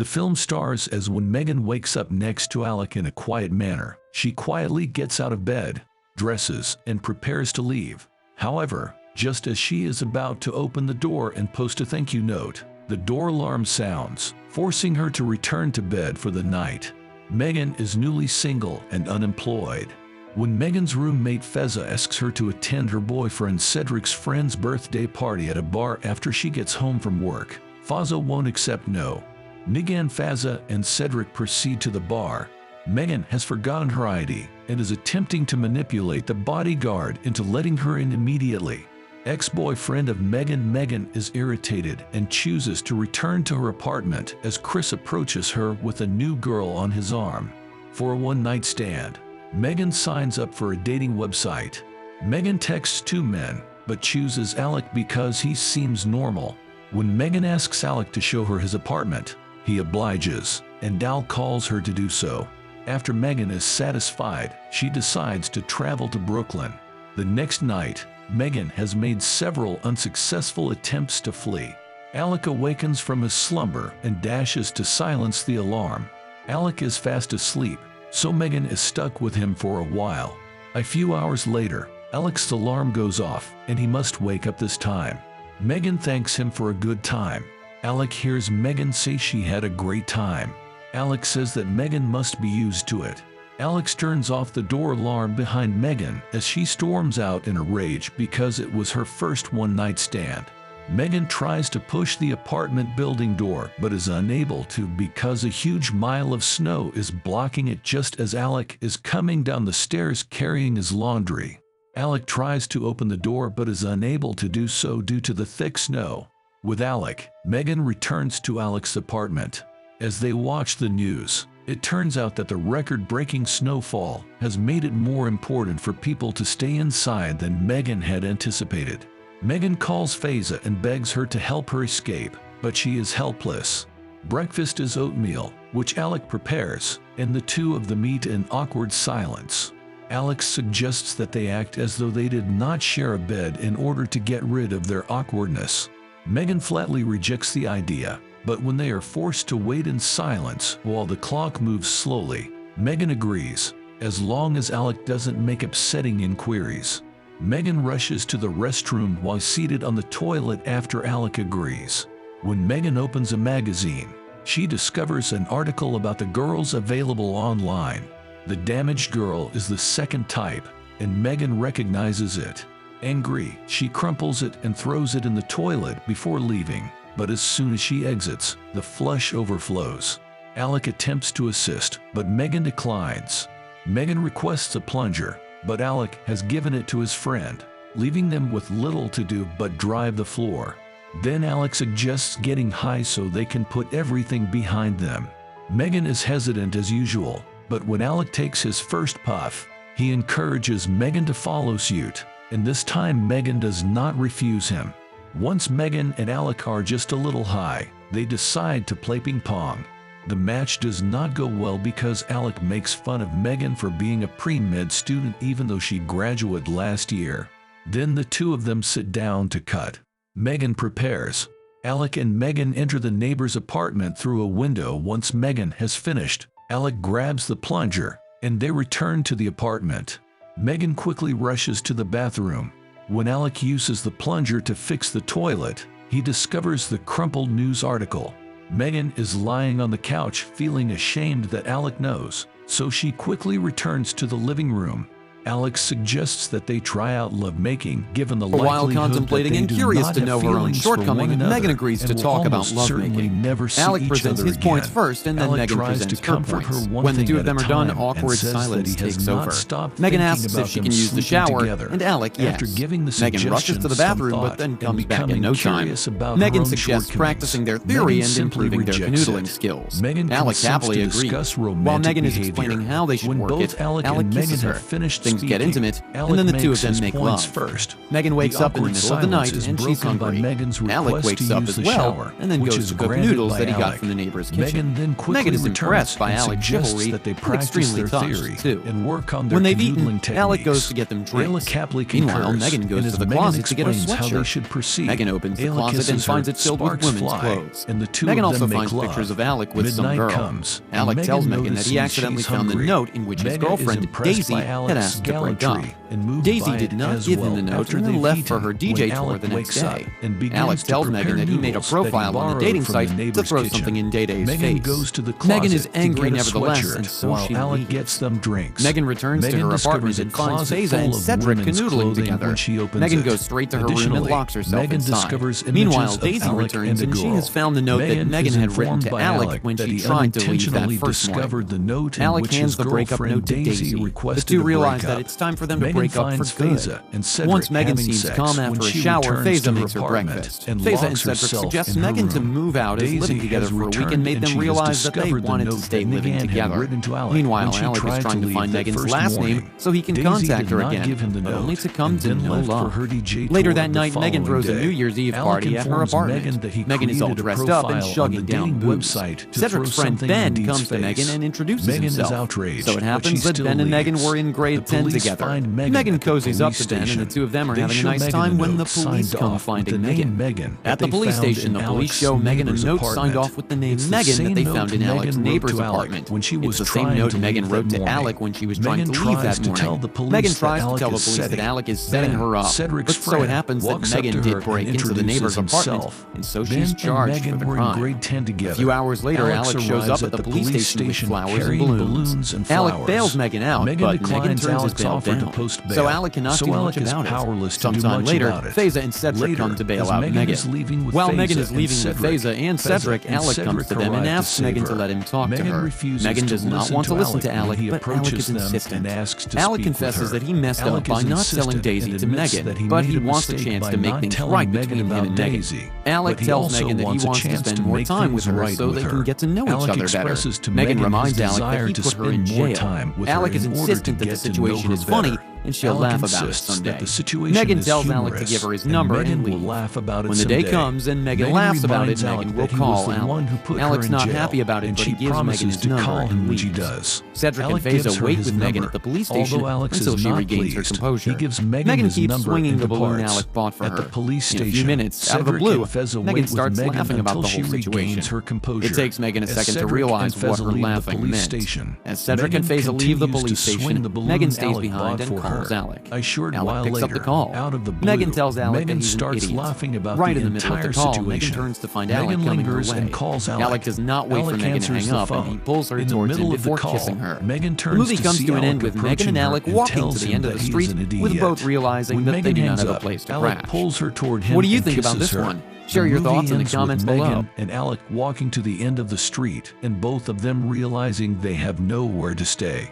The film stars as when Megan wakes up next to Alec in a quiet manner. She quietly gets out of bed, dresses, and prepares to leave. However, just as she is about to open the door and post a thank you note, the door alarm sounds, forcing her to return to bed for the night. Megan is newly single and unemployed. When Megan's roommate Feza asks her to attend her boyfriend Cedric's friend's birthday party at a bar after she gets home from work, Feza won't accept no. Megan, Feza, and Cedric proceed to the bar. Megan has forgotten her ID and is attempting to manipulate the bodyguard into letting her in immediately. Ex-boyfriend of Megan is irritated and chooses to return to her apartment as Chris approaches her with a new girl on his arm. For a one-night stand, Megan signs up for a dating website. Megan texts two men, but chooses Alec because he seems normal. When Megan asks Alec to show her his apartment, he obliges, and Al calls her to do so. After Megan is satisfied, she decides to travel to Brooklyn. The next night, Megan has made several unsuccessful attempts to flee. Alec awakens from his slumber and dashes to silence the alarm. Alec is fast asleep, so Megan is stuck with him for a while. A few hours later, Alec's alarm goes off and he must wake up this time. Megan thanks him for a good time. Alec hears Megan say she had a great time. Alec says that Megan must be used to it. Alex turns off the door alarm behind Megan as she storms out in a rage because it was her first one-night stand. Megan tries to push the apartment building door but is unable to because a huge mile of snow is blocking it just as Alec is coming down the stairs carrying his laundry. Alec tries to open the door but is unable to do so due to the thick snow. With Alec, Megan returns to Alec's apartment. As they watch the news, it turns out that the record-breaking snowfall has made it more important for people to stay inside than Megan had anticipated. Megan calls Feza and begs her to help her escape, but she is helpless. Breakfast is oatmeal, which Alec prepares, and the two of them eat in awkward silence. Alex suggests that they act as though they did not share a bed in order to get rid of their awkwardness. Megan flatly rejects the idea, but when they are forced to wait in silence while the clock moves slowly, Megan agrees, as long as Alec doesn't make upsetting inquiries. Megan rushes to the restroom while seated on the toilet after Alec agrees. When Megan opens a magazine, she discovers an article about the girls available online. The damaged girl is the second type, and Megan recognizes it. Angry, she crumples it and throws it in the toilet before leaving. But as soon as she exits, the flush overflows. Alec attempts to assist, but Megan declines. Megan requests a plunger, but Alec has given it to his friend, leaving them with little to do but drive the floor. Then Alec suggests getting high so they can put everything behind them. Megan is hesitant as usual, but when Alec takes his first puff, he encourages Megan to follow suit, and this time Megan does not refuse him. Once Megan and Alec are just a little high, they decide to play ping pong. The match does not go well because Alec makes fun of Megan for being a pre-med student even though she graduated last year. Then the two of them sit down to cut. Megan prepares. Alec and Megan enter the neighbor's apartment through a window. Once Megan has finished, Alec grabs the plunger, and they return to the apartment. Megan quickly rushes to the bathroom. When Alec uses the plunger to fix the toilet, he discovers the crumpled news article. Megan is lying on the couch feeling ashamed that Alec knows, so she quickly returns to the living room. Alex suggests that they try out lovemaking, given the likelihood While contemplating that and they do curious not to have know her own feelings for shortcoming, one another, Megan agrees to and will talk about almost certainly lovemaking. never see Alec each presents other his points again. first, and then Alec Megan tries presents to her comfort points. her one When the thing two at of them a are done, time awkward and says that silence he has takes not over. stopped Megan thinking asks if about she them can use the sleeping shower, together. and Alec yes. After giving the Megan rushes to the suggestions some bathroom, thought but then and comes back in becoming no time. curious about her Megan own suggests shortcomings, practicing their theory Megan and simply improving their rejects canoodling it. skills. Megan Alec consents happily to agrees. discuss While romantic Megan is behavior. explaining how they should When work both it, Alec Alec and Megan kisses her. have finished They things get intimate, Alec and then the two makes of them his make points love. first. Megan wakes The up in the awkward middle of the night silence is and she's broken by hungry. Megan's Alec request wakes to up use as the well, shower, and then which goes is to cook granted noodles by that he got Alec. from the neighbor's kitchen. Megan then quickly Megan is returns impressed by and Alec's suggests chivalry that they and practice extremely their touched, theory too. and work on their When they've canoodling eaten, techniques. Alec goes to get them drinks. Alec happily Meanwhile, concurs, Megan goes and to as the Megan closet to get a explains how they sweatshirt. should proceed. Megan opens the Alec closet and kisses her, finds it filled with sparks women's fly, clothes. and the two Megan of also them make finds love. pictures of Alec with some Midnight girl. comes, and Alec tells Megan Megan that he notices accidentally she's found the hungry. note in which his Megan is girlfriend, impressed Daisy, by had Alec's asked to break up. gallantry and moved Daisy by did it not as give him well the note after and then they've left for eaten. her DJ When tour Alec the next wakes up day. and begins Alec to tells prepare Megan that he made a noodles that he profile on the borrowed dating from site the to neighbor's throw kitchen. something in Day-Day's Megan face. goes to the closet Megan is to angry get a nevertheless, sweatshirt and so while she Alec leaves. gets them drinks. Megan returns to Megan her apartment discovers a and finds closet Faiza full and of Cedric women's canoodling clothing together. when she opens Megan it. goes straight to her room and Additionally, locks herself Megan inside. discovers images Meanwhile, of Daisy Alec returns and and she girl. has found the note that Megan is had written informed to by Alec when that she he tried to leave that unintentionally first discovered morning. the note in Alec which hands his the breakup girlfriend note to Daisy. The requested two a realize breakup. that it's time for them to Megan break up for finds good. Faiza and Cedric Once Megan having seems sex calm when after a she shower, returns to Faiza her makes her apartment breakfast. and Faiza locks and Cedric herself suggest in her Megan to room. move out as Daisy living together has for a week returned and made and them she has realize that they discovered the wanted to note stay that living Megan had together. written to Alec Meanwhile, when she Alec is tried trying to leave find that Megan's first last morning. name so he can Daisy contact did her not again, give him the but note only to come and to then no left for luck. her DJ Later tour that the night, Megan following throws a day. New Year's Eve Alec party at her informs apartment. Megan that he Megan is all created a dressed up and profile on chugging the down dating booze. website to Cedric's throw friend something Ben in Dee's comes to Megan face. and introduces Megan himself. is outraged, So it but happens she that still Ben and Megan leaves. were in grade The 10 police together. find Megan Megan at the cozies up police to Ben and the station. two of them are They having a show nice Megan time a when the note police signed come off with finding the name Megan. Megan At that the they police found station, in the police Alec's show Megan a neighbor's note signed apartment. off with the name It's the Megan that same they note found in Alec's Megan wrote neighbor's to Alec apartment. when she It's was the same trying note to Megan leave wrote that to morning. Alec when she was trying Megan to leave tries that to tell morning. the police Megan that tries to Alec tell the is police that setting. Alec is setting Ben, her up. Cedric's But so it friend, happens that walks up Megan to her did break and into the neighbor's introduces apartment, himself. and so Ben she's and charged Megan for the were in crime. grade 10 together. A few hours later, Alex Alec shows arrives up at the police station with flowers and carrying balloons. and Alec flowers. bails Megan out, Megan but Megan declines turns his Alec's bail offer down. to post bail. So Alec cannot So do Alec much is about powerless it. to do Sometime much later, about it. Faiza and Cedric Later, come to bail as out Megan Megan. is leaving with While Faiza Megan is and leaving with Cedric, Faiza and Cedric, and Alec Cedric comes to them and arrive to asks save Megan to her. let him talk to Megan her. refuses Megan to does not listen want to listen to when Alec, he but Alec approaches is them insistent. and asks to Alec speak confesses with her. that he messed Alec up by is not selling insistent Daisy and to admits Megan, that he but made he a wants a mistake chance by to make not things telling right Megan between him about and Megan. Daisy. Alec But he tells also Megan that he wants a wants to chance spend to more make time with things her right so with they her. can get to know each Alec other better. expresses to Megan Megan reminds his Alec desire that he to put her in spend more jail. time with her Alec is in order insistent to that the get to know situation her is funny better. and she'll Alec laugh about it insists someday. that the situation Megan is tells Alec to humorous, give her his and number Megan and will leave. laugh about it When the day someday. comes and Megan Megan laughs about it, reminds Alec Megan will that he was call the one who Alec. put her Alec's in not jail, happy about it, and but she he gives Megan promises his to number call him and when she leaves. does. Cedric Alec and Faiza gives her wait his with Megan number. at the police station Although Alex until is she not regains her pleased, composure. he gives Megan his keeps number swinging and the balloon departs. Alec bought for At her. the police In a station, few minutes, out of the Cedric blue, and Faiza Megan wait with starts Megan laughing about until the she whole situation. regains her composure. It takes Megan a As second to Cedric realize and what Faiza her leave the laughing police meant. station, As Cedric Megan and Faiza leave the continues police to swing station, the balloon Megan stays Alec behind bought and for calls her. Alec. A short Alec while picks up later, the call. out of the blue, Megan tells Alec Megan that he's starts an idiot. laughing about Right the in the middle of entire the call, Megan situation. turns to find Megan Alec coming her lingers way. and calls Alec. Alec does not wait for Alec Megan to answers hang the up, and he phone. pulls her In the towards him middle of the before call, kissing her. Megan The turns movie to comes see to an Alec end with Megan approaching and her Alec and walking tells to the him end of that the he's street, an idiot. with both realizing When that Megan they do not hangs have a up, place to Alec crash. pulls her toward him What do you and think about kisses this her. one? Share The your movie thoughts in the ends with comments Megan below. and Alec walking to the end of the street, and both of them realizing they have nowhere to stay.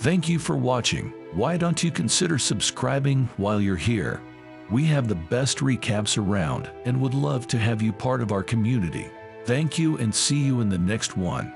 Thank you for watching. Why don't you consider subscribing while you're here? We have the best recaps around and would love to have you part of our community. Thank you and see you in the next one.